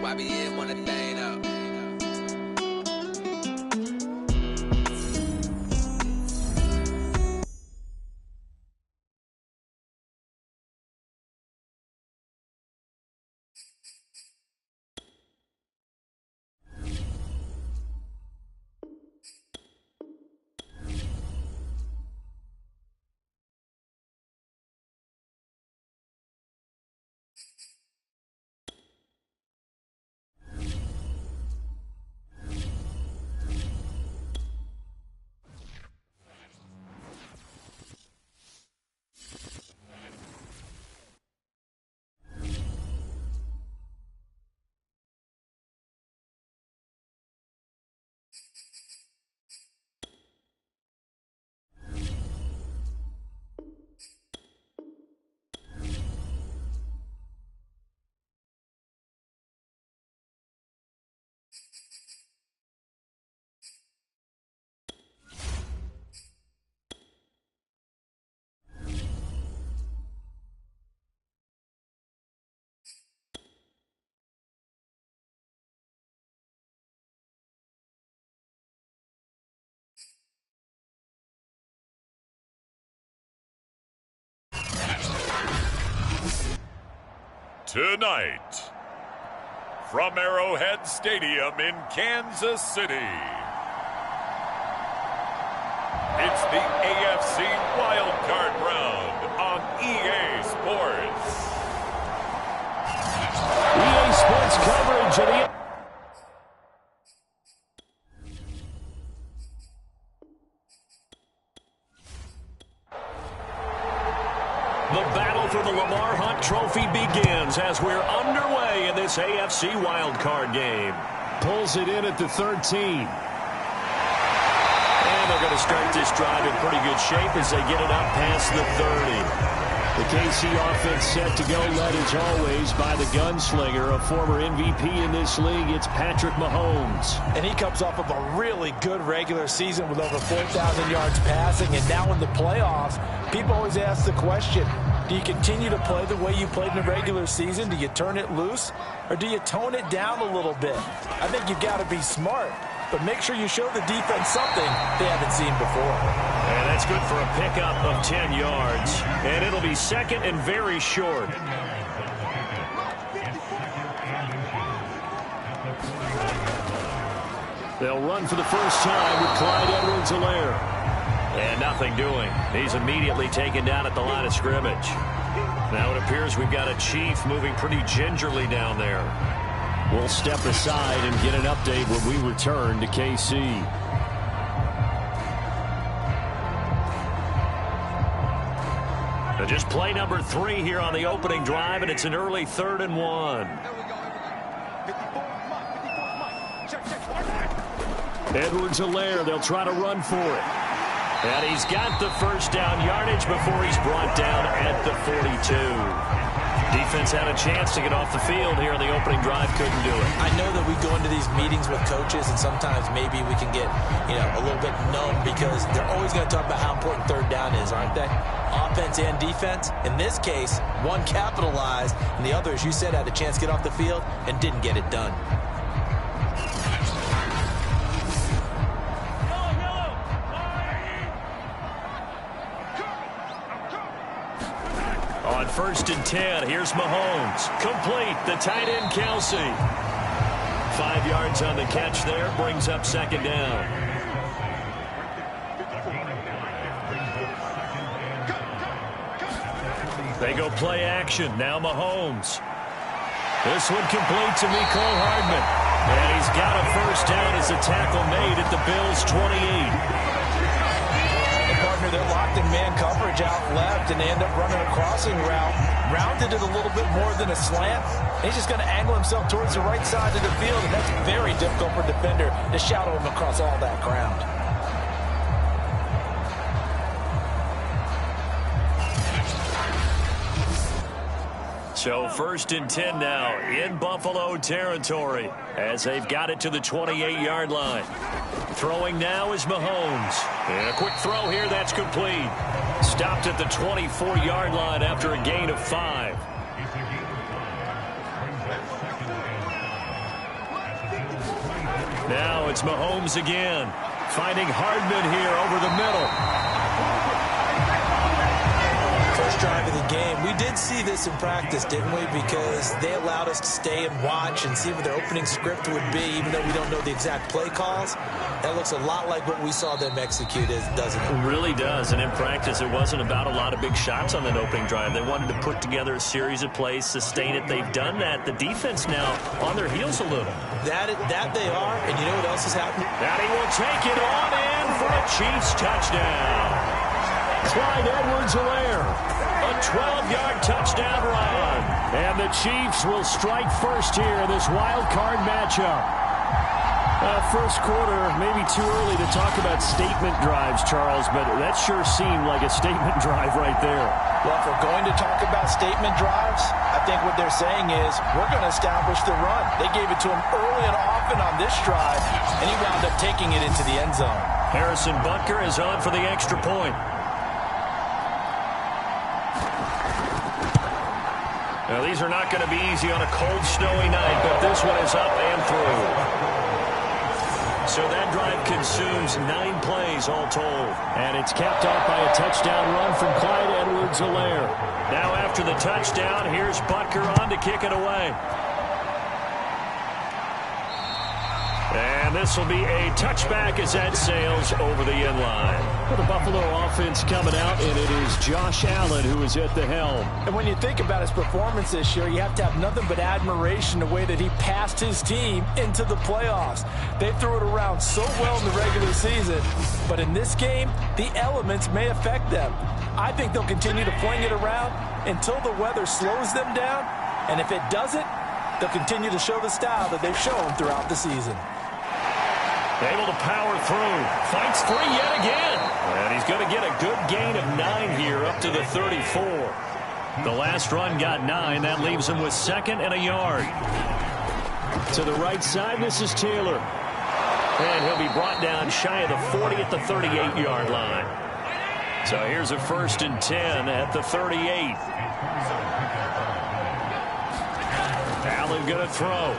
YBN want a thing up. Tonight, from Arrowhead Stadium in Kansas City, it's the AFC Wildcard Round on EA Sports. EA Sports coverage of the... The battle for the Lamar Hunt Trophy begins as we're underway in this AFC wildcard game. Pulls it in at the 13. And they're going to start this drive in pretty good shape as they get it up past the 30. The KC offense set to go, led as always by the gunslinger, a former MVP in this league. It's Patrick Mahomes. And he comes off of a really good regular season with over 4,000 yards passing. And now in the playoffs, people always ask the question, do you continue to play the way you played in the regular season? Do you turn it loose? Or do you tone it down a little bit? I think you've got to be smart, but make sure you show the defense something they haven't seen before. And that's good for a pickup of 10 yards. And it'll be second and very short. They'll run for the first time with Clyde Edwards-Helaire. And nothing doing. He's immediately taken down at the line of scrimmage. Now it appears we've got a Chief moving pretty gingerly down there. We'll step aside and get an update when we return to KC. Now just play number 3 here on the opening drive, and it's an early 3rd and 1. Edwards-Helaire, they'll try to run for it. And he's got the first down yardage before he's brought down at the 42. Defense had a chance to get off the field here on the opening drive, couldn't do it. I know that we go into these meetings with coaches, and sometimes maybe we can get, a little bit numb because they're always going to talk about how important third down is, aren't they? Offense and defense. In this case, one capitalized, and the other, as you said, had a chance to get off the field and didn't get it done. On 1st and 10, here's Mahomes. Complete, the tight end, Kelsey. 5 yards on the catch there, brings up second down. They go play action, now Mahomes. This one complete to Mecole Hardman. And he's got a first down as a tackle made at the Bills' 28. They're locked in man coverage out left, and they end up running a crossing route. Rounded it a little bit more than a slant. He's just going to angle himself towards the right side of the field, and that's very difficult for a defender to shadow him across all that ground. So 1st and 10 now in Buffalo territory as they've got it to the 28-yard line. Throwing now is Mahomes. And a quick throw here, that's complete. Stopped at the 24-yard line after a gain of 5. Now it's Mahomes again, finding Hardman here over the middle. First drive of the game. We did see this in practice, didn't we? Because they allowed us to stay and watch and see what their opening script would be, even though we don't know the exact play calls. That looks a lot like what we saw them execute, doesn't it? It really does. And in practice, it wasn't about a lot of big shots on that opening drive. They wanted to put together a series of plays, sustain it. They've done that. The defense now on their heels a little. That they are. And you know what else is happening? That he will take it on in for a Chiefs touchdown. Clyde Edwards-Helaire, a 12-yard touchdown run. And the Chiefs will strike first here in this wild card matchup. First quarter, maybe too early to talk about statement drives, Charles, but that sure seemed like a statement drive right there. Well, if we're going to talk about statement drives, I think what they're saying is we're going to establish the run. They gave it to him early and often on this drive, and he wound up taking it into the end zone. Harrison Butker is on for the extra point. Now, these are not going to be easy on a cold, snowy night, but this one is up and through. So that drive consumes 9 plays all told. And it's capped off by a touchdown run from Clyde Edwards-Helaire. Now after the touchdown, here's Butker on to kick it away. And this will be a touchback as that sails over the end line. Well, the Buffalo offense coming out, and it is Josh Allen who is at the helm. And when you think about his performance this year, you have to have nothing but admiration the way that he passed his team into the playoffs. They threw it around so well in the regular season, but in this game, the elements may affect them. I think they'll continue to fling it around until the weather slows them down, and if it doesn't, they'll continue to show the style that they've shown throughout the season. Able to power through. Fights free yet again. And he's going to get a good gain of 9 here up to the 34. The last run got 9. That leaves him with 2nd and a yard. To the right side, this is Taylor. And he'll be brought down shy of the 40 at the 38-yard line. So here's a 1st and 10 at the 38. Allen going to throw.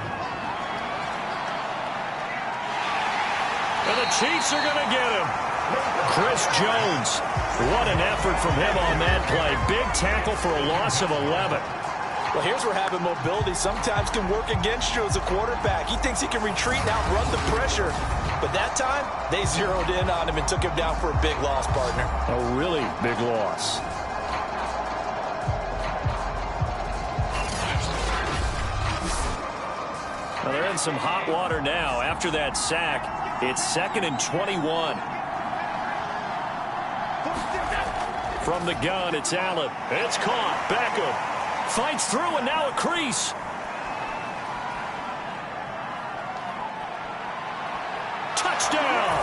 And the Chiefs are going to get him. Chris Jones. What an effort from him on that play. Big tackle for a loss of 11. Well, here's where having mobility sometimes can work against you as a quarterback. He thinks he can retreat and outrun the pressure. But that time, they zeroed in on him and took him down for a big loss, partner. A really big loss. Well, they're in some hot water now after that sack. It's 2nd and 21. From the gun, it's Allen. It's caught. Beckham fights through, and now a crease. Touchdown!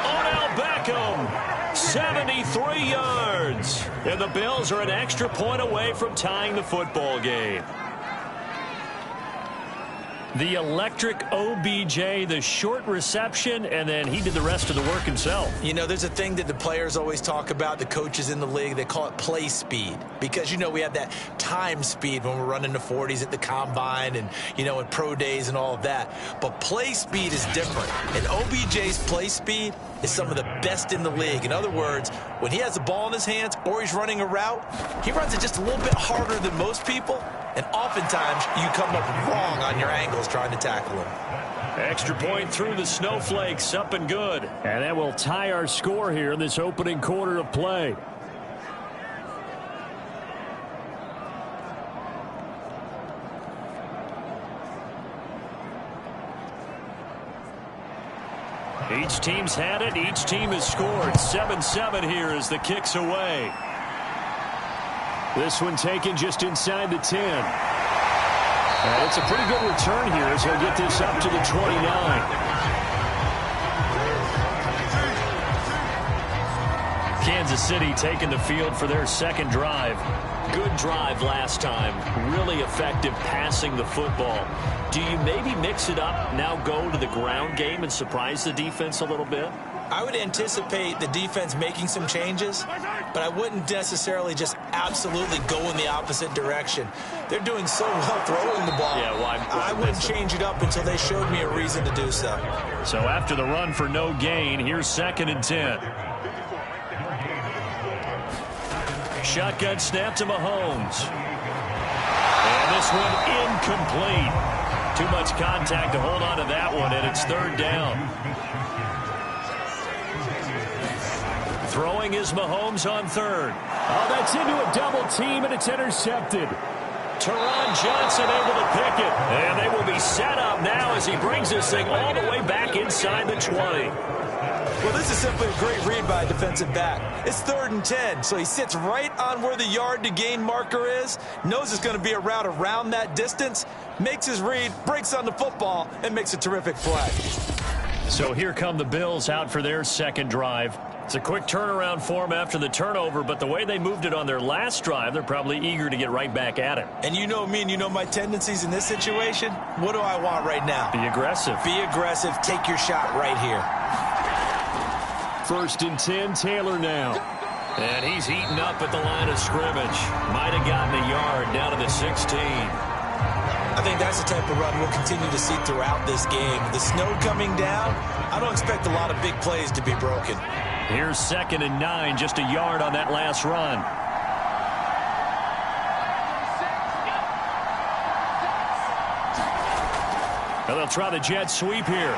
Odell Beckham, 73 yards. And the Bills are an extra point away from tying the football game. The electric OBJ, the short reception, and then he did the rest of the work himself. You know, there's a thing that the players always talk about, the coaches in the league, they call it play speed. Because, you know, we have that time speed when we're running the 40s at the combine and, you know, in pro days and all of that. But play speed is different. And OBJ's play speed is some of the best in the league. In other words, when he has the ball in his hands or he's running a route, he runs it just a little bit harder than most people. And oftentimes, you come up wrong on your angles trying to tackle him. Extra point through the snowflakes, up and good. And that will tie our score here in this opening quarter of play. Each team's had it. Each team has scored. 7-7 here as the kick's away. This one taken just inside the 10. And it's a pretty good return here as he'll get this up to the 29. Kansas City taking the field for their 2nd drive. Good drive last time. Really effective passing the football. Do you maybe mix it up, now go to the ground game and surprise the defense a little bit? I would anticipate the defense making some changes, but I wouldn't necessarily just absolutely go in the opposite direction. They're doing so well throwing the ball. Yeah, why I wouldn't change it up until they showed me a reason to do so. So after the run for no gain, here's 2nd and 10. Shotgun snap to Mahomes. And this one incomplete. Too much contact to hold on to that one, and it's 3rd down. Throwing is Mahomes on 3rd. Oh, that's into a double team, and it's intercepted. Teron Johnson able to pick it. And they will be set up now as he brings this thing all the way back inside the 20. Well, this is simply a great read by a defensive back. It's 3rd and 10, so he sits right on where the yard to gain marker is, knows it's going to be a route around that distance, makes his read, breaks on the football, and makes a terrific play. So here come the Bills out for their 2nd drive. It's a quick turnaround for them after the turnover, but the way they moved it on their last drive, they're probably eager to get right back at it. And you know me and you know my tendencies in this situation. What do I want right now? Be aggressive. Be aggressive. Take your shot right here. 1st and 10, Taylor now. And he's eaten up at the line of scrimmage. Might have gotten a yard down to the 16. I think that's the type of run we'll continue to see throughout this game. The snow coming down, I don't expect a lot of big plays to be broken. Here's 2nd and 9, just a yard on that last run. Well, they'll try the jet sweep here.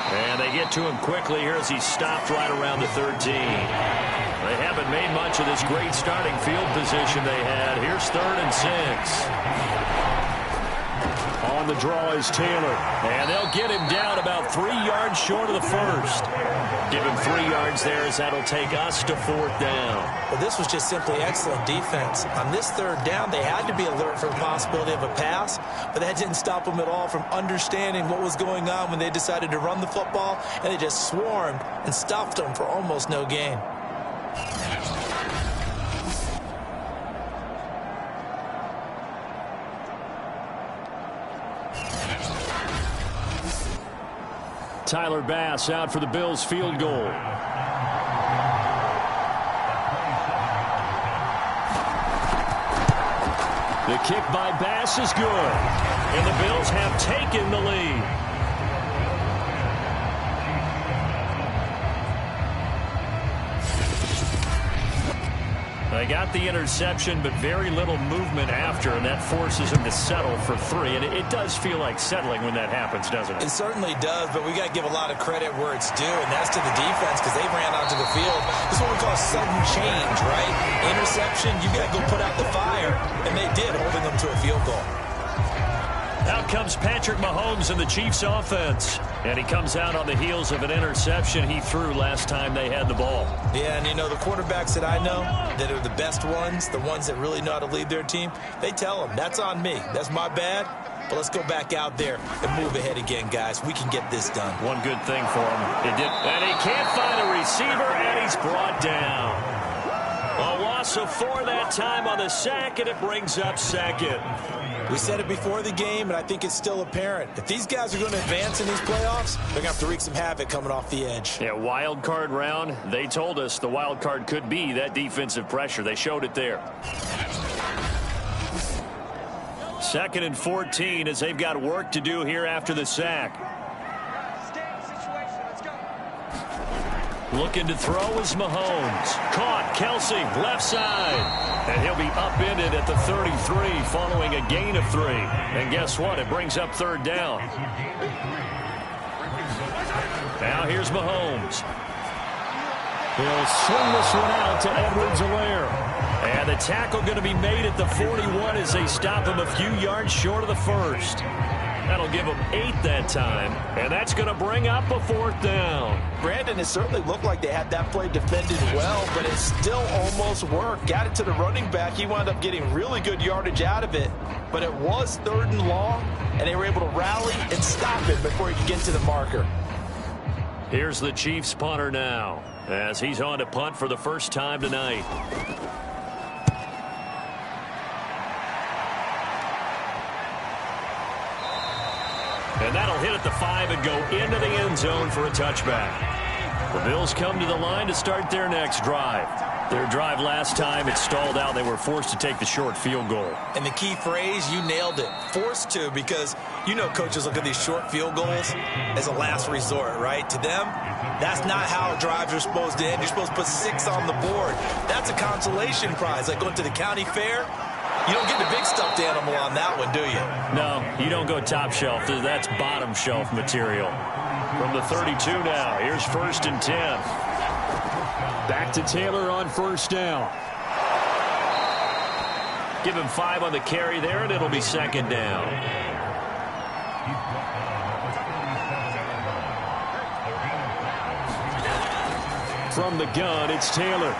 And they get to him quickly here as he's stopped right around the 13. They haven't made much of this great starting field position they had. Here's 3rd and 6. On the draw is Taylor. And they'll get him down about 3 yards short of the 1st. Give him 3 yards there as that'll take us to 4th down. Well, this was just simply excellent defense. On this 3rd down, they had to be alert for the possibility of a pass, but that didn't stop them at all from understanding what was going on when they decided to run the football, and they just swarmed and stuffed them for almost no gain. Tyler Bass out for the Bills field goal. The kick by Bass is good. And the Bills have taken the lead. They got the interception, but very little movement after, and that forces them to settle for 3. And it does feel like settling when that happens, doesn't it? It certainly does, but we got to give a lot of credit where it's due, and that's to the defense because they ran onto the field. This is what we call sudden change, right? Interception, you got to go put out the fire, and they did, holding them to a field goal. Out comes Patrick Mahomes in the Chiefs offense. And he comes out on the heels of an interception he threw last time they had the ball. Yeah, and you know, the quarterbacks that I know that are the best ones, the ones that really know how to lead their team, they tell them, that's on me. That's my bad. But let's go back out there and move ahead again, guys. We can get this done. One good thing for him. It did. And he can't find a receiver, and he's brought down. A loss of 4 that time on the sack, and it brings up 2nd. We said it before the game, and I think it's still apparent. If these guys are going to advance in these playoffs, they're going to have to wreak some havoc coming off the edge. Yeah, wild card round. They told us the wild card could be that defensive pressure. They showed it there. 2nd and 14 as they've got work to do here after the sack. Looking to throw is Mahomes. Caught. Kelsey, left side. And he'll be upended at the 33 following a gain of 3. And guess what? It brings up 3rd down. Now here's Mahomes. He'll swing this one out to Edwards-Helaire. And the tackle going to be made at the 41 as they stop him a few yards short of the 1st. That'll give them 8 that time, and that's going to bring up a 4th down. Brandon, it certainly looked like they had that play defended well, but it still almost worked. Got it to the running back. He wound up getting really good yardage out of it, but it was 3rd and long, and they were able to rally and stop it before he could get to the marker. Here's the Chiefs punter now, as he's on to punt for the first time tonight. And that'll hit at the 5 and go into the end zone for a touchback. The Bills come to the line to start their next drive. Their drive last time, it stalled out. They were forced to take the short field goal. And the key phrase, you nailed it, forced to, because you know coaches look at these short field goals as a last resort, right? To them, that's not how drives are supposed to end. You're supposed to put 6 on the board. That's a consolation prize, like going to the county fair. You don't get the big stuffed animal on that one, do you? No, you don't go top shelf. That's bottom shelf material. From the 32 now, here's 1st and 10. Back to Taylor on 1st down. Give him 5 on the carry there, and it'll be 2nd down. From the gun, it's Taylor.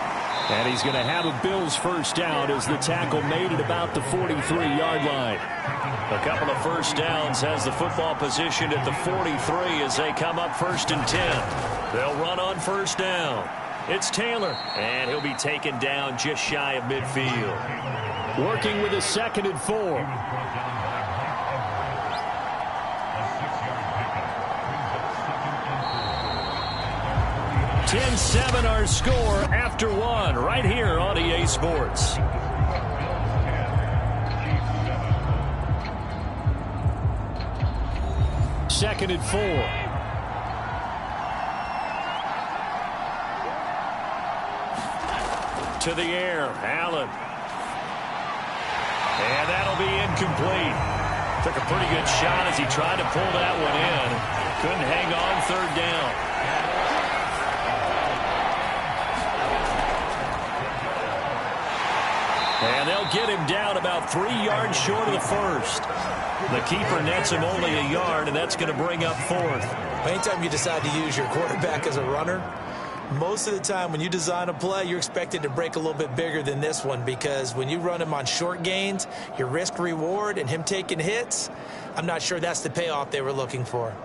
And he's going to have a Bills 1st down as the tackle made it about the 43-yard line. A couple of 1st downs has the football positioned at the 43 as they come up 1st and 10. They'll run on 1st down. It's Taylor, and he'll be taken down just shy of midfield. Working with a 2nd and 4. 10-7 our score after 1 right here on EA Sports. Second and 4. To the air, Allen. And that'll be incomplete. Took a pretty good shot as he tried to pull that one in. Couldn't hang on 3rd down. And they'll get him down about 3 yards short of the 1st. The keeper nets him only a yard, and that's going to bring up 4th. Anytime you decide to use your quarterback as a runner, most of the time when you design a play, you're expected to break a little bit bigger than this one, because when you run him on short gains, your risk-reward and him taking hits, I'm not sure that's the payoff they were looking for.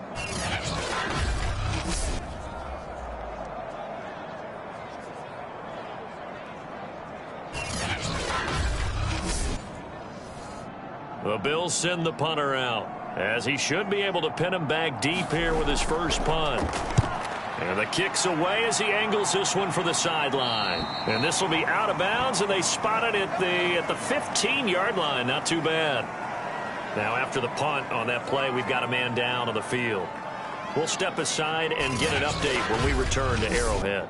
The Bills send the punter out, as he should be able to pin him back deep here with his first punt. And the kick's away as he angles this one for the sideline. And this will be out of bounds, and they spot it at the 15-yard line. Not too bad. Now after the punt on that play, we've got a man down on the field. We'll step aside and get an update when we return to Arrowhead.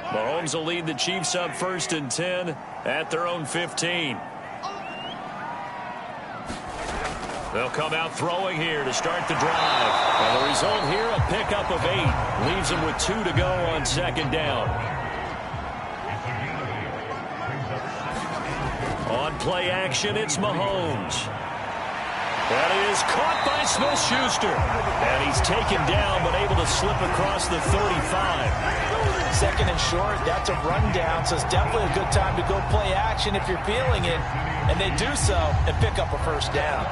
Mahomes will lead the Chiefs up 1st and 10 at their own 15. They'll come out throwing here to start the drive. And the result here, a pickup of 8. Leaves them with 2 to go on 2nd down. On play action, it's Mahomes. That is caught by Smith-Schuster. And he's taken down, but able to slip across the 35. 2nd and short, that's a rundown, so it's definitely a good time to go play action if you're feeling it. And they do so and pick up a 1st down.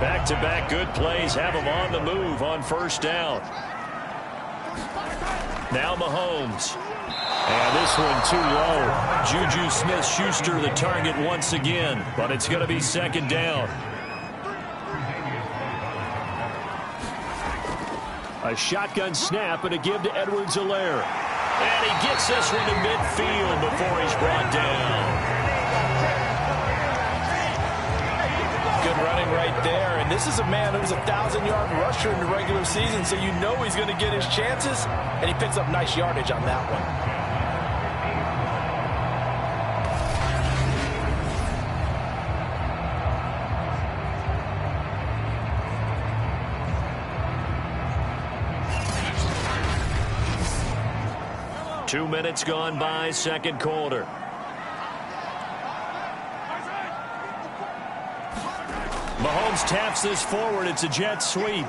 Back-to-back good plays have him on the move on 1st down. Now Mahomes. And this one too low. Juju Smith-Schuster the target once again, but it's going to be 2nd down. A shotgun snap and a give to Edwards-Helaire. And he gets this one to midfield before he's brought down. Good running right there. And this is a man who was a 1,000-yard rusher in the regular season, so you know he's going to get his chances. And he picks up nice yardage on that one. Two minutes gone by, 2nd quarter. Mahomes taps this forward. It's a jet sweep.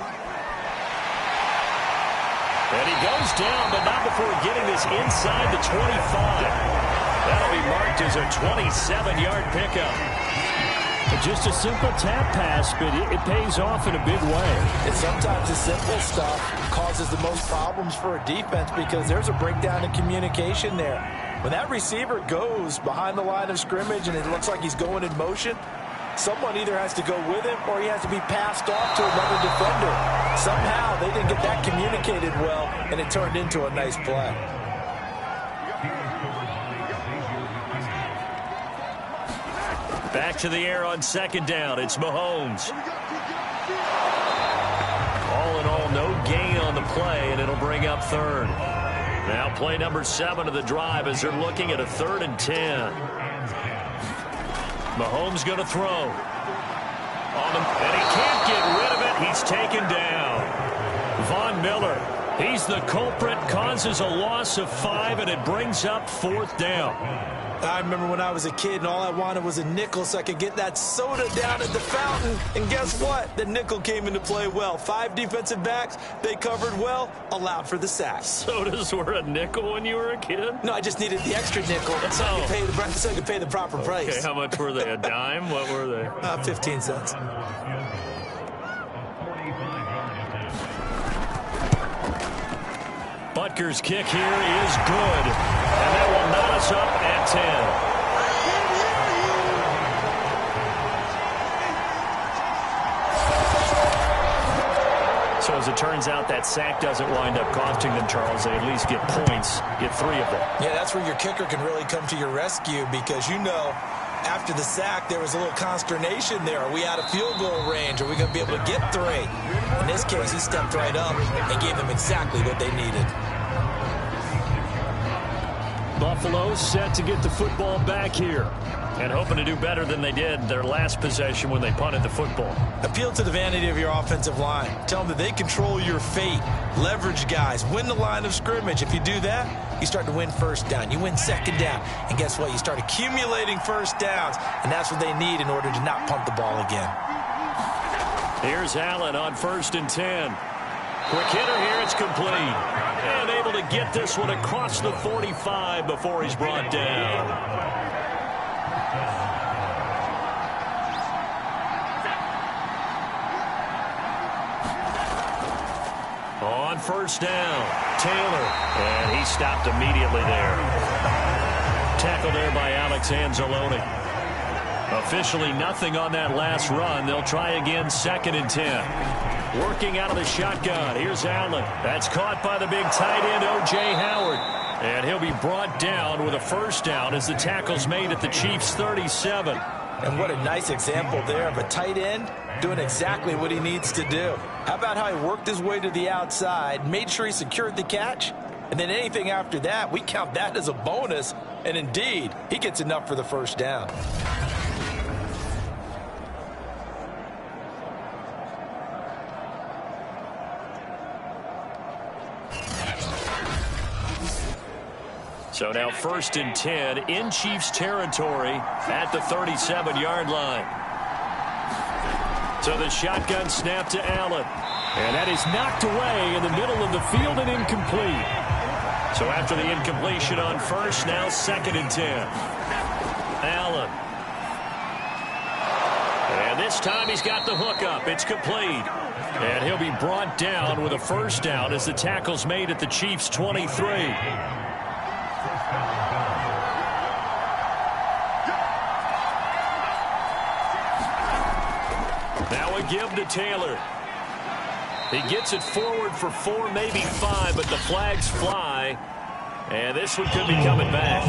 And he goes down, but not before getting this inside the 25. That'll be marked as a 27-yard pickup. Just a simple tap pass, but it pays off in a big way. And sometimes the simple stuff causes the most problems for a defense because there's a breakdown in communication there. When that receiver goes behind the line of scrimmage and it looks like he's going in motion, Someone either has to go with him or he has to be passed off to another defender. Somehow they didn't get that communicated well, and it turned into a nice play. Back to the air on second down. It's Mahomes. All in all, no gain on the play, and it'll bring up third. Now play number 7 of the drive as they're looking at a 3rd and 10. Mahomes going to throw. And he can't get rid of it. He's taken down. Von Miller, he's the culprit, causes a loss of 5, and it brings up 4th down. I remember when I was a kid and all I wanted was a nickel so I could get that soda down at the fountain. And guess what? The nickel came into play well. 5 defensive backs, they covered well, allowed for the sack. Sodas were a nickel when you were a kid? No, I just needed the extra nickel so I could pay the proper price. Okay, how much were they? A dime? What were they? 15 cents. Butker's kick here is good. And that will knot us up at 10. So as it turns out, that sack doesn't wind up costing them, Charles. They at least get points, get 3 of them. Yeah, that's where your kicker can really come to your rescue because, you know, after the sack, there was a little consternation there. Are we out of field goal range? Are we going to be able to get 3? In this case, he stepped right up and gave them exactly what they needed. Buffalo set to get the football back here and hoping to do better than they did their last possession when they punted the football. Appeal to the vanity of your offensive line. Tell them that they control your fate. Leverage guys. Win the line of scrimmage. If you do that, you start to win first down. You win second down. And guess what? You start accumulating first downs. And that's what they need in order to not punt the ball again. Here's Allen on 1st and 10. Quick hitter here. It's complete. And able to get this one across the 45 before he's brought down. On 1st down, Taylor. And he stopped immediately there. Tackled there by Alex Anzalone. Officially nothing on that last run. They'll try again 2nd and 10. Working out of the shotgun. Here's Allen. That's caught by the big tight end, O.J. Howard. And he'll be brought down with a 1st down as the tackle's made at the Chiefs' 37. And what a nice example there of a tight end doing exactly what he needs to do. How about how he worked his way to the outside, made sure he secured the catch, and then anything after that, we count that as a bonus. And indeed, he gets enough for the 1st down. So now 1st and 10 in Chiefs territory at the 37-yard line. So the shotgun snap to Allen. And that is knocked away in the middle of the field and incomplete. So after the incompletion on 1st, now 2nd and 10. Allen. And this time he's got the hook up. It's complete. And he'll be brought down with a 1st down as the tackle's made at the Chiefs' 23. Now a give to Taylor. He gets it forward for 4, maybe 5, but the flags fly. And this one could be coming back.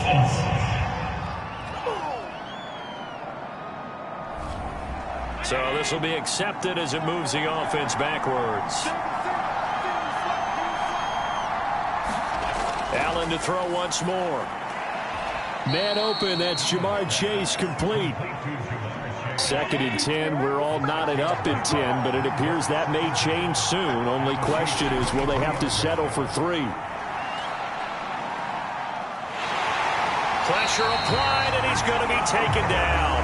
So this will be accepted as it moves the offense backwards. Allen to throw once more. Man open, that's Jamar Chase, complete. 2nd and 10, we're all knotted up in 10, but it appears that may change soon. Only question is, will they have to settle for 3? Pressure applied, and he's going to be taken down.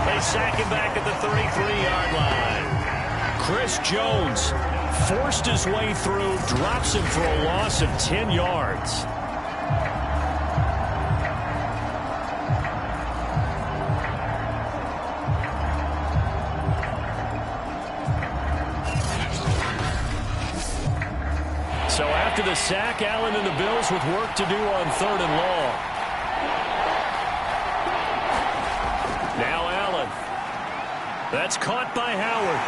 They sack him back at the 33-yard line. Chris Jones forced his way through, drops him for a loss of 10 yards. So after the sack, Allen and the Bills with work to do on 3rd and long. Now Allen. That's caught by Howard.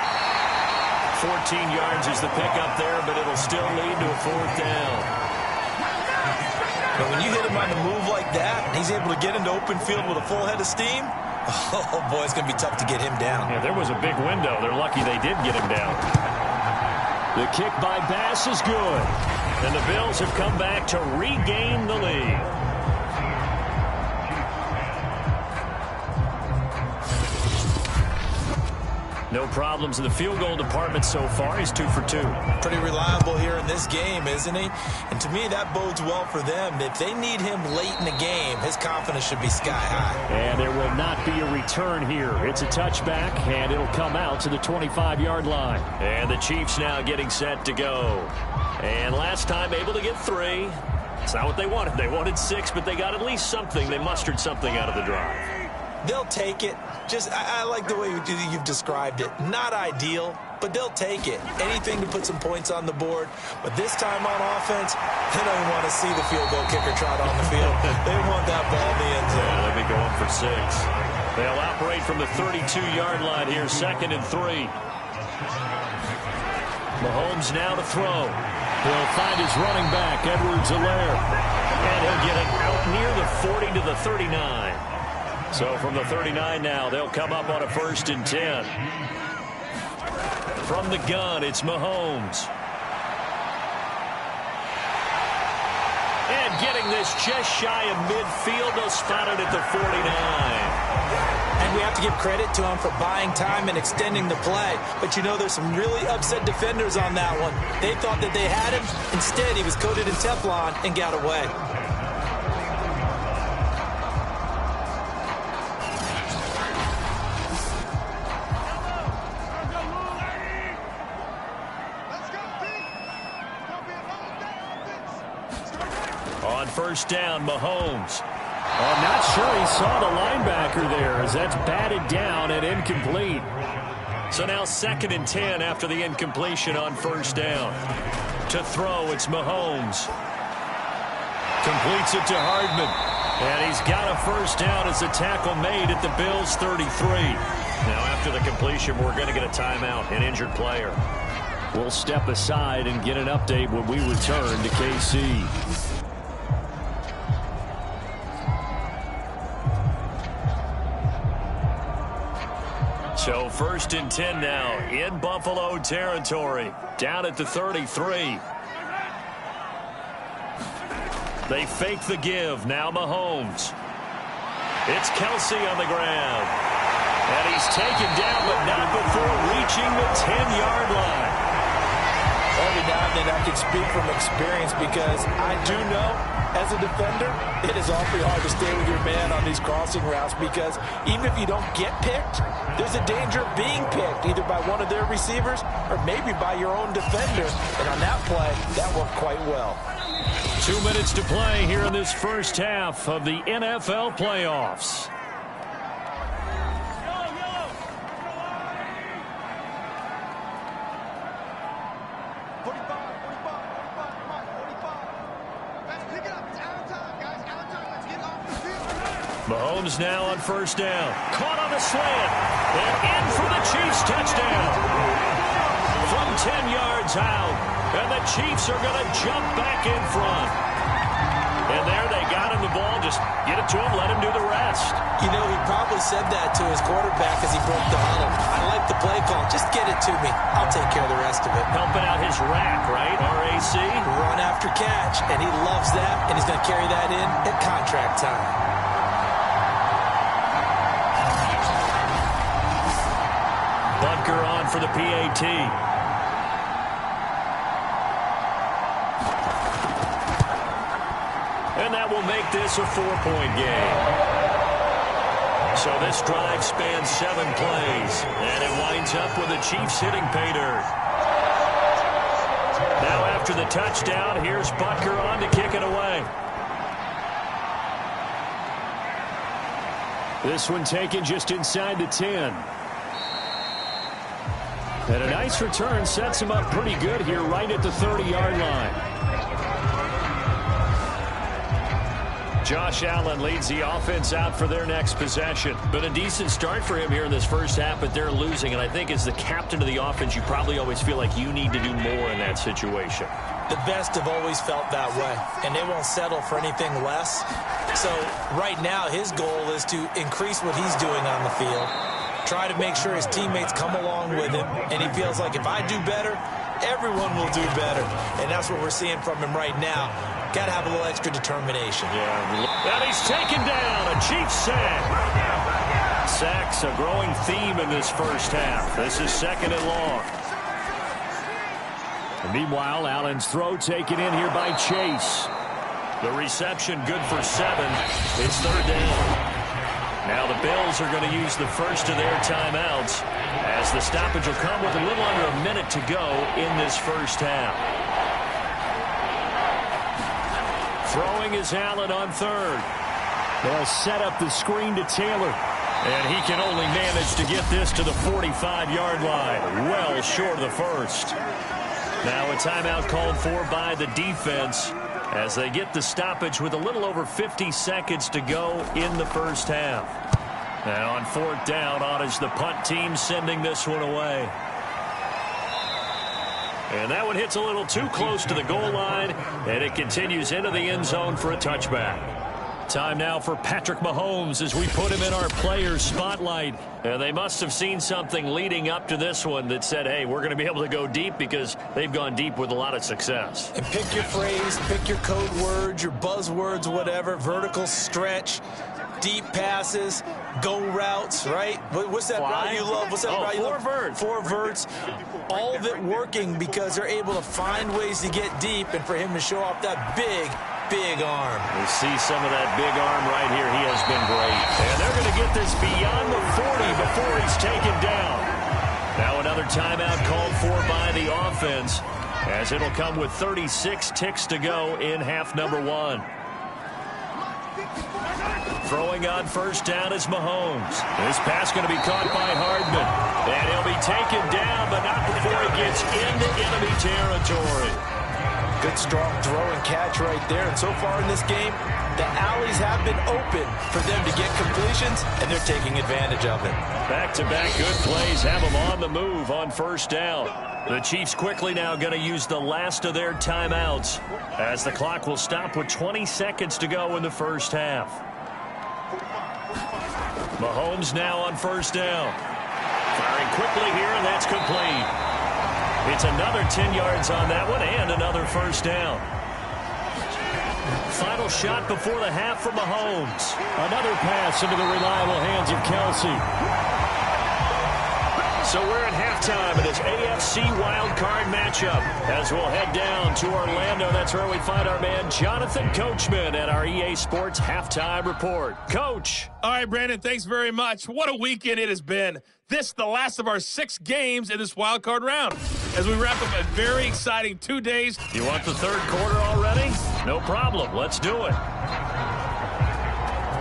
14 yards is the pickup there, but it'll still lead to a 4th down. But when you hit him on the move like that, and he's able to get into open field with a full head of steam, oh, boy, it's going to be tough to get him down. Yeah, there was a big window. They're lucky they did get him down. The kick by Bass is good. And the Bills have come back to regain the lead. No problems in the field goal department so far. He's 2 for 2. Pretty reliable here in this game, isn't he? And to me, that bodes well for them. If they need him late in the game, his confidence should be sky high. And there will not be a return here. It's a touchback, and it'll come out to the 25-yard line. And the Chiefs now getting set to go. And last time able to get 3. It's not what they wanted. They wanted 6, but they got at least something. They mustered something out of the drive. They'll take it. I like the way you've described it. Not ideal, but they'll take it. Anything to put some points on the board. But this time on offense, they don't even want to see the field goal kicker trot on the field. They want that ball in the end zone. Yeah, they'll be going for 6. They'll operate from the 32-yard line here, 2nd and 3. Mahomes now to throw. He'll find his running back, Edwards-Helaire. And he'll get it out near the 40 to the 39. So from the 39 now, they'll come up on a 1st and 10. From the gun, it's Mahomes. And getting this just shy of midfield, they'll spot it at the 49. And we have to give credit to him for buying time and extending the play. But, you know, there's some really upset defenders on that one. They thought that they had him. Instead, he was coated in Teflon and got away. On 1st down, Mahomes. I'm not sure he saw the linebacker there as that's batted down and incomplete. So now 2nd and 10 after the incompletion on 1st down. To throw, it's Mahomes. Completes it to Hardman. And he's got a 1st down as a tackle made at the Bills' 33. Now after the completion, we're going to get a timeout, an injured player. We'll step aside and get an update when we return to KC. So 1st and 10 now in Buffalo territory. Down at the 33. They fake the give. Now Mahomes. It's Kelsey on the ground. And he's taken down, but not before reaching the 10-yard line. Every now and then I can speak from experience because I do know, as a defender, it is awfully hard to stay with your man on these crossing routes because even if you don't get picked, there's a danger of being picked either by one of their receivers or maybe by your own defender. And on that play, that worked quite well. 2 minutes to play here in this 1st half of the NFL playoffs. Mahomes now on 1st down. Caught on a slant. And in for the Chiefs touchdown. From 10 yards out. And the Chiefs are going to jump back in front. And there they got him the ball. Just get it to him. Let him do the rest. You know, he probably said that to his quarterback as he broke the huddle. I like the play call. Just get it to me. I'll take care of the rest of it. Helping out his rack, right? RAC. Run after catch. And he loves that. And he's going to carry that in at contract time. Bunker on for the PAT. And that will make this a 4-point game. So this drive spans 7 plays. And it winds up with the Chiefs hitting pay dirt. Now after the touchdown, here's Bunker on to kick it away. This one taken just inside the 10. And a nice return sets him up pretty good here right at the 30-yard line. Josh Allen leads the offense out for their next possession. Been a decent start for him here in this first half, but they're losing. And I think as the captain of the offense, you probably always feel like you need to do more in that situation. The best have always felt that way, and they won't settle for anything less. So right now, his goal is to increase what he's doing on the field, try to make sure his teammates come along with him, and he feels like if I do better, everyone will do better. And that's what we're seeing from him right now. Got to have a little extra determination. Yeah, and he's taken down. A Chiefs sack. Sacks a growing theme in this first half. This is 2nd and long. And meanwhile, Allen's throw taken in here by Chase. The reception good for 7. It's 3rd down. Now the Bills are going to use the first of their timeouts as the stoppage will come with a little under a minute to go in this first half. Throwing is Allen on 3rd. They'll set up the screen to Taylor. And he can only manage to get this to the 45-yard line. Well short of the first. Now a timeout called for by the defense as they get the stoppage with a little over 50 seconds to go in the first half. Now on 4th down, on is the punt team sending this one away. And that one hits a little too close to the goal line, and it continues into the end zone for a touchback. Time now for Patrick Mahomes as we put him in our players' spotlight. And they must have seen something leading up to this one that said, hey, we're going to be able to go deep because they've gone deep with a lot of success. And pick your phrase, pick your code words, your buzzwords, whatever, vertical stretch, deep passes, go routes, right? What's that route you love? What's that route you love? 4 verts. 4 verts. All of it working because they're able to find ways to get deep and for him to show off that big arm. We see some of that big arm right here. He has been great. And they're going to get this beyond the 40 before he's taken down. Now another timeout called for by the offense as it'll come with 36 ticks to go in half number 1. Throwing on 1st down is Mahomes. This pass going to be caught by Hardman. And he'll be taken down, but not before he gets into enemy territory. Good, strong throw and catch right there. And so far in this game, the alleys have been open for them to get completions, and they're taking advantage of it. Back-to-back good plays have them on the move on 1st down. The Chiefs quickly now going to use the last of their timeouts as the clock will stop with 20 seconds to go in the first half. Mahomes now on 1st down. Firing quickly here, and that's complete. It's another 10 yards on that one and another 1st down. Final shot before the half from Mahomes. Another pass into the reliable hands of Kelsey. So we're at halftime in this AFC wildcard matchup as we'll head down to Orlando. That's where we find our man Jonathan Coachman at our EA Sports Halftime Report. Coach. All right, Brandon, thanks very much. What a weekend it has been. This the last of our 6 games in this wildcard round as we wrap up a very exciting 2 days. You want the 3rd quarter already? No problem. Let's do it.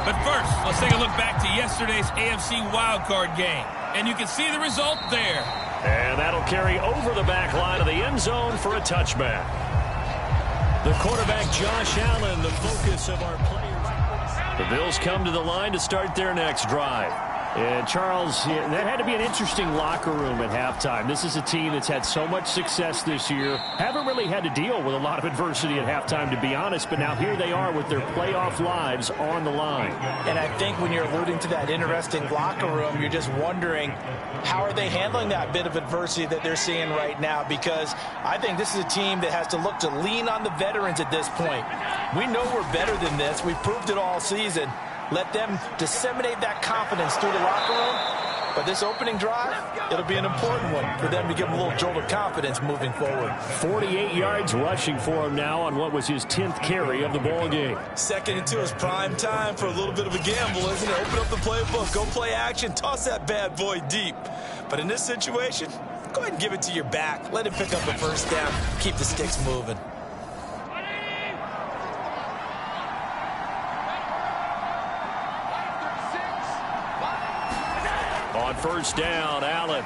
But first, let's take a look back to yesterday's AFC wildcard game. And you can see the result there. And that'll carry over the back line of the end zone for a touchback. The quarterback, Josh Allen, the focus of our players. The Bills come to the line to start their next drive. And Charles, that had to be an interesting locker room at halftime. This is a team that's had so much success this year. Haven't really had to deal with a lot of adversity at halftime, to be honest. But now here they are with their playoff lives on the line. And I think when you're alluding to that interesting locker room, you're just wondering how are they handling that bit of adversity that they're seeing right now? Because I think this is a team that has to look to lean on the veterans at this point. We know we're better than this. We've proved it all season. Let them disseminate that confidence through the locker room. But this opening drive, it'll be an important one for them to give them a little jolt of confidence moving forward. 48 yards rushing for him now on what was his 10th carry of the ball game. 2nd and 2 is prime time for a little bit of a gamble, isn't it? Open up the playbook, go play action, toss that bad boy deep. But in this situation, go ahead and give it to your back. Let him pick up the 1st down, keep the sticks moving. On 1st down, Allen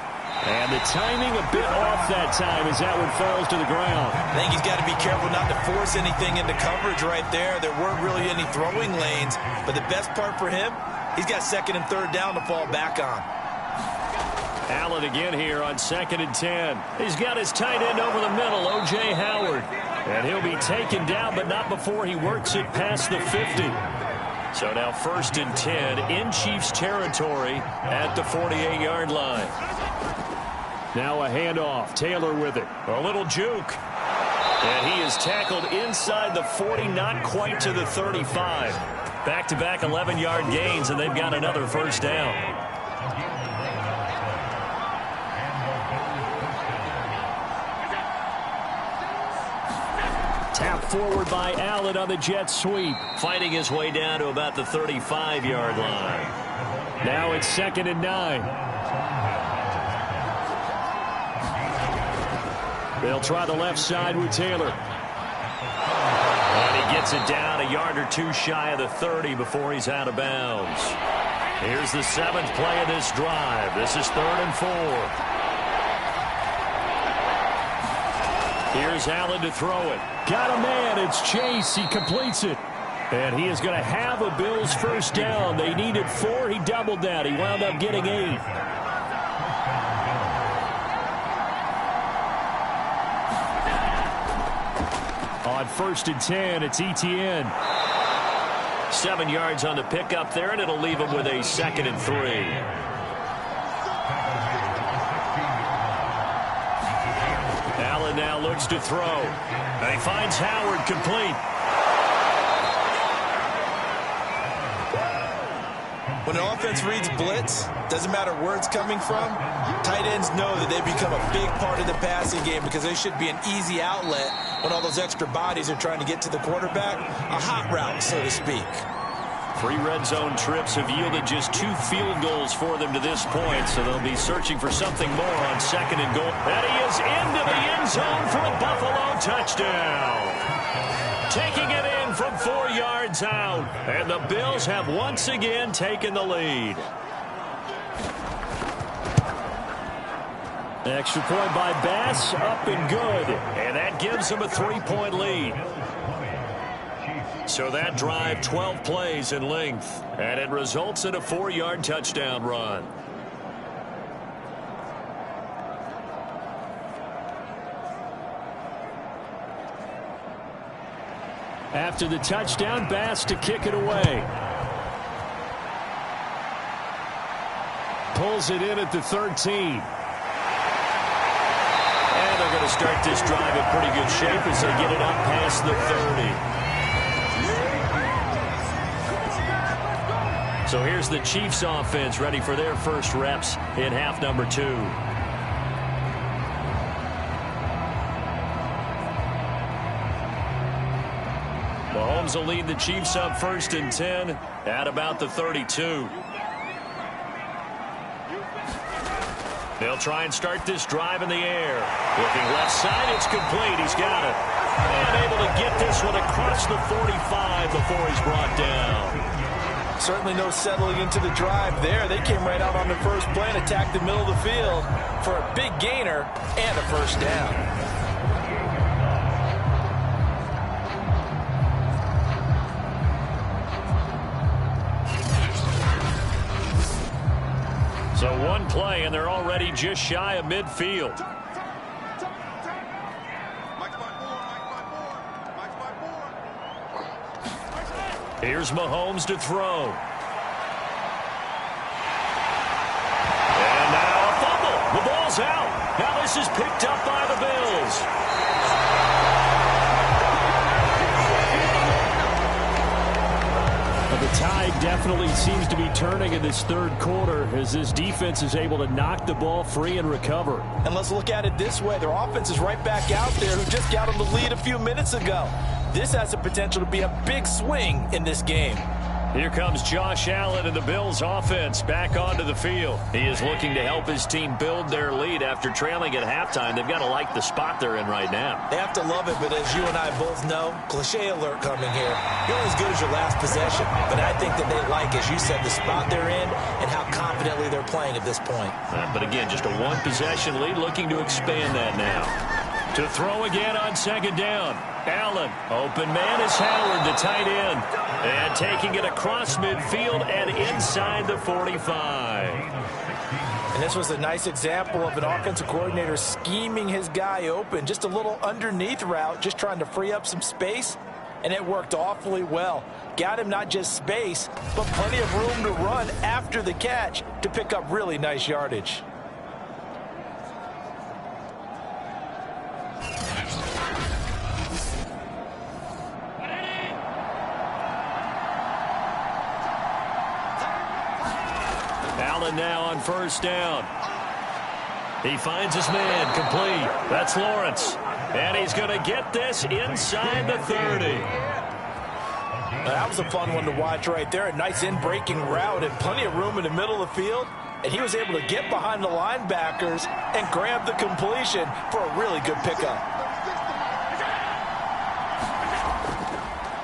And the timing a bit off that time as that one falls to the ground. I think he's got to be careful not to force anything into coverage right there. There weren't really any throwing lanes, but the best part for him, he's got second and third down to fall back on. Allen again here on 2nd and 10. He's got his tight end over the middle, O.J. Howard. And he'll be taken down, but not before he works it past the 50. So now 1st and 10 in Chiefs territory at the 48-yard line. Now a handoff. Taylor with it. A little juke. And he is tackled inside the 40, not quite to the 35. Back-to-back 11-yard gains, and they've got another first down. Tap forward by Allen on the jet sweep. Fighting his way down to about the 35-yard line. Now it's 2nd and 9. They'll try the left side with Taylor. And he gets it down a yard or two shy of the 30 before he's out of bounds. Here's the 7th play of this drive. This is 3rd and 4. Here's Allen to throw it. Got a man. It's Chase. He completes it. And he is going to have a Bills first down. They needed 4. He doubled that. He wound up getting 8. On 1st and 10, it's Etienne. 7 yards on the pickup there, and it'll leave him with a 2nd and 3. Allen now looks to throw. And he finds Howard complete. When an offense reads blitz, doesn't matter where it's coming from, tight ends know that they become a big part of the passing game because they should be an easy outlet when all those extra bodies are trying to get to the quarterback. A hot route, so to speak. 3 red zone trips have yielded just 2 field goals for them to this point, so they'll be searching for something more on 2nd and goal. And he is into the end zone for a Buffalo touchdown. Taking it in from 4 yards out. And the Bills have once again taken the lead. Extra point by Bass, up and good. And that gives them a 3-point lead. So that drive, 12 plays in length. And it results in a 4-yard touchdown run. After the touchdown, Bass to kick it away. Pulls it in at the 13. And they're going to start this drive in pretty good shape as they get it up past the 30. So here's the Chiefs offense ready for their first reps in half number 2. Mahomes will lead the Chiefs up 1st and 10 at about the 32. They'll try and start this drive in the air. Looking left side, it's complete. He's got it. And able to get this one across the 45 before he's brought down. Certainly no settling into the drive there. They came right out on the first play and attacked the middle of the field for a big gainer and a first down. So 1 play, and they're already just shy of midfield. Here's Mahomes to throw. And now a fumble. The ball's out. Now this is picked up by the Bills. The tide definitely seems to be turning in this 3rd quarter as this defense is able to knock the ball free and recover. And let's look at it this way. Their offense is right back out there who just got them the lead a few minutes ago. This has the potential to be a big swing in this game. Here comes Josh Allen and the Bills offense back onto the field. He is looking to help his team build their lead after trailing at halftime. They've got to like the spot they're in right now. They have to love it, but as you and I both know, cliche alert coming here. You're only as good as your last possession. But I think that they like, as you said, the spot they're in and how confidently they're playing at this point. But again, just a one-possession lead, looking to expand that now. To throw again on second down. Allen, open man is Howard, the tight end. And taking it across midfield and inside the 45. And this was a nice example of an offensive coordinator scheming his guy open. Just a little underneath route, just trying to free up some space. And it worked awfully well. Got him not just space, but plenty of room to run after the catch to pick up really nice yardage. Allen now on first down. He finds his man, complete. That's Lawrence. And he's going to get this inside the 30. That was a fun one to watch right there. A nice in-breaking route and plenty of room in the middle of the field. And he was able to get behind the linebackers and grab the completion for a really good pickup.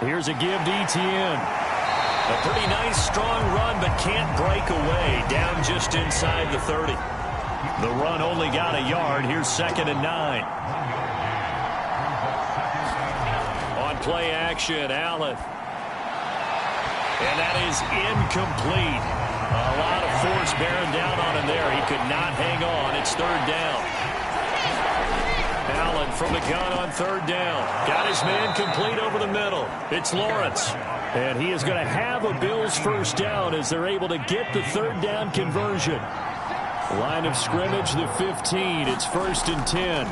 Here's a give to Etienne. A pretty nice, strong run, but can't break away. Down just inside the 30. The run only got a yard. Here's 2nd and 9. On play action, Allen. And that is incomplete. A lot of force bearing down on him there. He could not hang on. It's 3rd down. Allen from the gun on 3rd down. Got his man complete over the middle. It's Lawrence. And he is going to have a Bills first down as they're able to get the 3rd down conversion. Line of scrimmage, the 15. It's 1st and 10.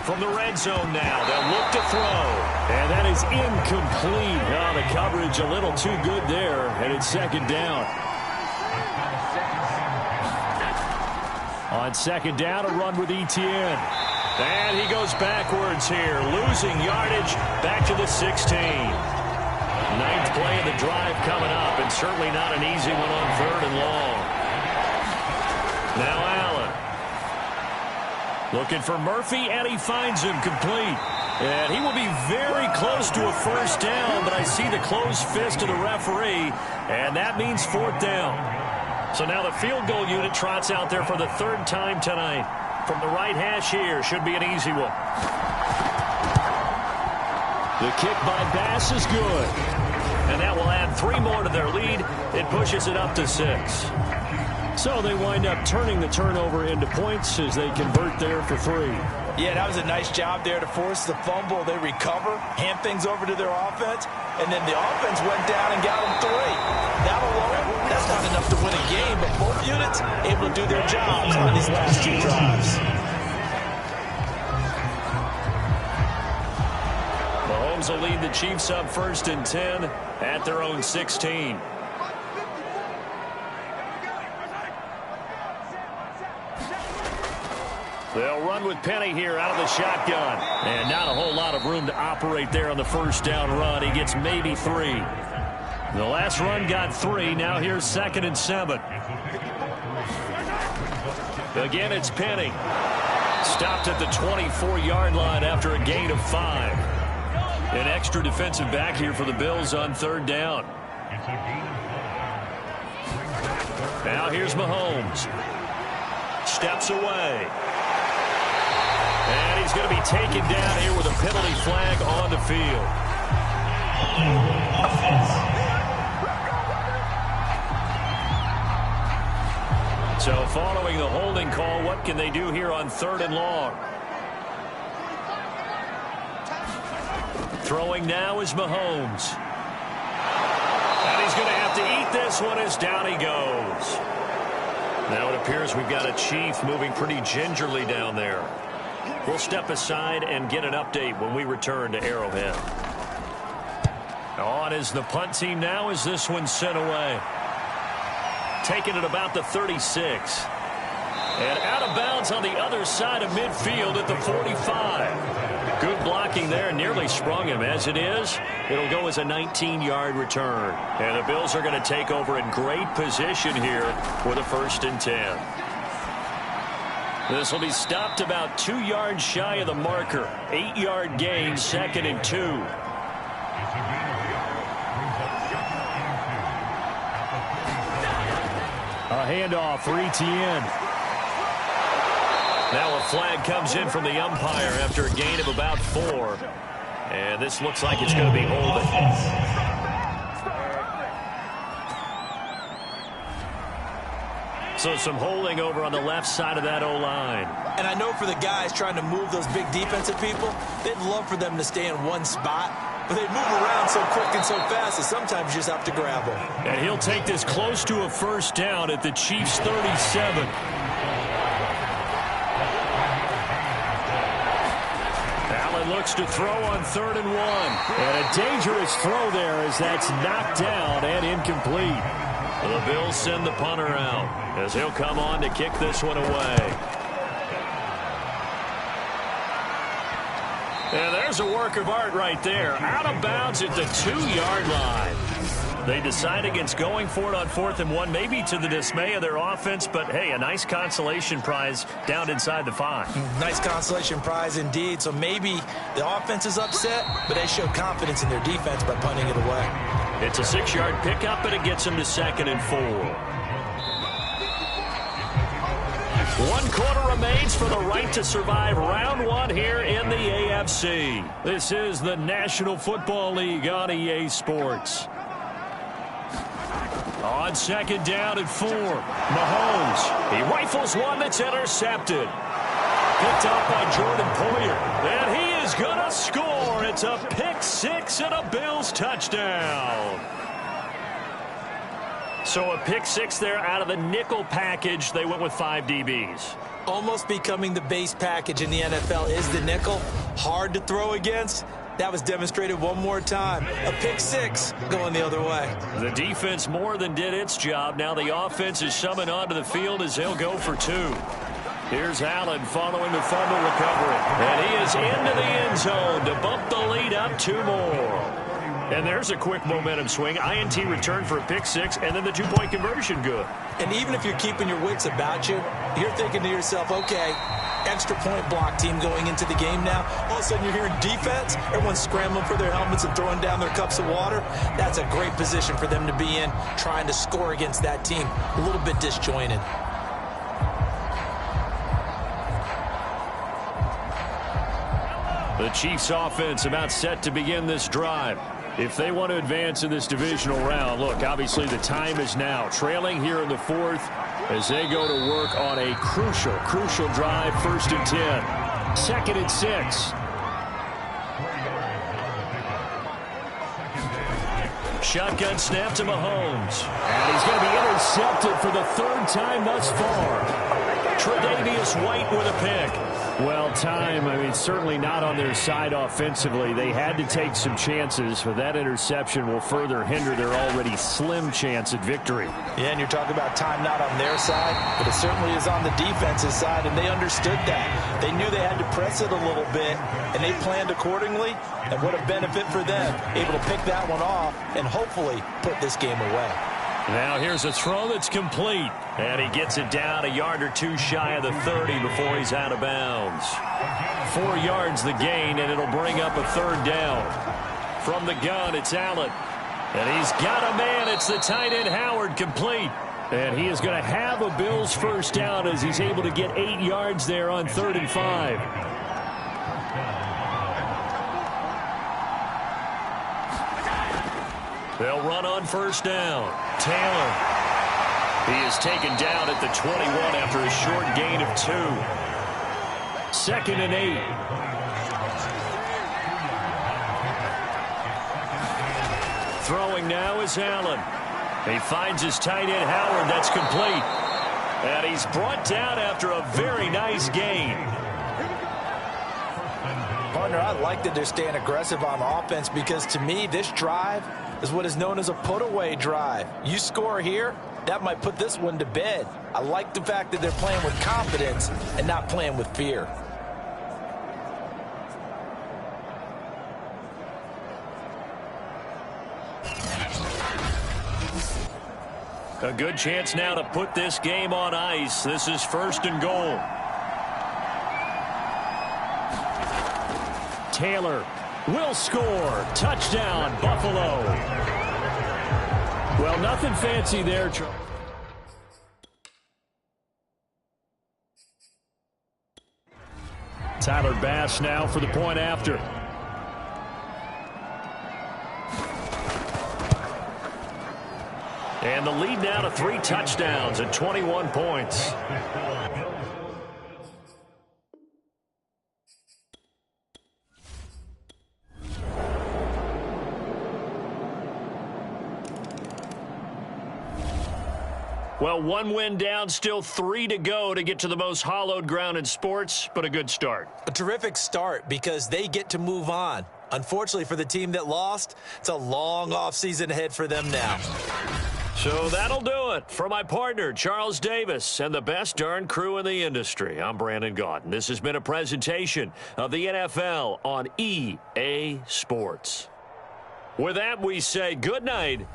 From the red zone now, they'll look to throw. And that is incomplete. Oh, the coverage a little too good there, and it's 2nd down. On 2nd down, a run with Etienne. And he goes backwards here, losing yardage back to the 16. 9th play of the drive coming up, and certainly not an easy one on 3rd and long. Now Allen. Looking for Murphy, and he finds him complete. And he will be very close to a first down, but I see the closed fist of the referee, and that means 4th down. So now the field goal unit trots out there for the 3rd time tonight. From the right hash here, should be an easy one. The kick by Bass is good. And that will add 3 more to their lead. It pushes it up to 6. So they wind up turning the turnover into points as they convert there for 3. Yeah, that was a nice job there to force the fumble. They recover, hand things over to their offense, and then the offense went down and got them 3. That alone, that's not enough to win a game, but both units able to do their jobs on these last 2 drives. Mahomes will lead the Chiefs up 1st and 10 at their own 16. They'll run with Penny here out of the shotgun. And not a whole lot of room to operate there on the first down run. He gets maybe 3. The last run got 3. Now here's 2nd and 7. Again, it's Penny. Stopped at the 24-yard line after a gain of 5. An extra defensive back here for the Bills on 3rd down. Now here's Mahomes. Steps away. And he's going to be taken down here with a penalty flag on the field. So following the holding call, what can they do here on 3rd and long? Throwing now is Mahomes. And he's going to have to eat this one as down he goes. Now it appears we've got a Chief moving pretty gingerly down there. We'll step aside and get an update when we return to Arrowhead. On is the punt team now as this one's sent away. Taking it about the 36. And out of bounds on the other side of midfield at the 45. Good blocking there, nearly sprung him. As it is, it'll go as a 19-yard return. And the Bills are going to take over in great position here for the 1st and 10. This will be stopped about 2 yards shy of the marker. 8-yard gain, 2nd and 2. A handoff for Etienne. Now a flag comes in from the umpire after a gain of about 4. And this looks like it's going to be holding. So some holding over on the left side of that O-line. And I know for the guys trying to move those big defensive people, they'd love for them to stay in one spot. But they move around so quick and so fast that sometimes you just have to grab them. And he'll take this close to a 1st down at the Chiefs' 37. Allen looks to throw on 3rd and 1. And a dangerous throw there as that's knocked down and incomplete. The Bills send the punter out as he'll come on to kick this one away. And there's a work of art right there. Out of bounds at the 2-yard line. They decide against going for it on 4th and 1, maybe to the dismay of their offense, but hey, a nice consolation prize down inside the 5. Nice consolation prize indeed. So maybe the offense is upset, but they show confidence in their defense by punting it away. It's a 6-yard pickup, and it gets them to 2nd and 4. 1 quarter remains for the right to survive round 1 here in the AFC. This is the National Football League on EA Sports. On 2nd down and 4, Mahomes. He rifles one that's intercepted. Picked up by Jordan Poyer. And he is going to score. It's a pick 6 and a Bills touchdown. So a pick 6 there out of the nickel package. They went with 5 DBs. Almost becoming the base package in the NFL is the nickel. Hard to throw against. That was demonstrated one more time. A pick 6 going the other way. The defense more than did its job. Now the offense is summoned onto the field as they'll go for 2. Here's Allen following the fumble recovery. And he is into the end zone to bump the lead up 2 more. And there's a quick momentum swing. INT return for a pick 6, and then the 2-point conversion good. And even if you're keeping your wits about you, you're thinking to yourself, okay, extra point block team going into the game now. All of a sudden you're hearing defense. Everyone's scrambling for their helmets and throwing down their cups of water. That's a great position for them to be in, trying to score against that team. A little bit disjointed. The Chiefs offense about set to begin this drive. If they want to advance in this divisional round, look, obviously the time is now. Trailing here in the 4th as they go to work on a crucial drive, 1st and 10. 2nd and 6. Shotgun snap to Mahomes. And he's going to be intercepted for the 3rd time thus far. Tre'Davious White with a pick. Well, time, I mean, certainly not on their side offensively. They had to take some chances, but that interception will further hinder their already slim chance at victory. Yeah, and you're talking about time not on their side, but it certainly is on the defense's side, and they understood that. They knew they had to press it a little bit, and they planned accordingly, and what a benefit for them, able to pick that one off and hopefully put this game away. Now here's a throw that's complete. And he gets it down a yard or 2 shy of the 30 before he's out of bounds. 4 yards the gain, and it'll bring up a 3rd down. From the gun, it's Allen. And he's got a man. It's the tight end Howard, complete. And he is going to have a Bills 1st down as he's able to get 8 yards there on 3rd and 5. They'll run on 1st down. Taylor. He is taken down at the 21 after a short gain of 2. 2nd and 8. Throwing now is Allen. He finds his tight end Howard. That's complete. And he's brought down after a very nice gain. Partner, I like that they're staying aggressive on offense because to me, this drive is what is known as a put-away drive. You score here, that might put this one to bed. I like the fact that they're playing with confidence and not playing with fear. A good chance now to put this game on ice. This is 1st and goal. Taylor will score. Touchdown, Buffalo. Well, nothing fancy there, Charles. Tyler Bass now for the point after. And the lead now to 3 touchdowns and 21 points. Well, 1 win down, still 3 to go to get to the most hallowed ground in sports, but a good start. A terrific start because they get to move on. Unfortunately for the team that lost, it's a long offseason ahead for them now. So that'll do it. For my partner, Charles Davis, and the best darn crew in the industry, I'm Brandon Gaudin. This has been a presentation of the NFL on EA Sports. With that, we say good night.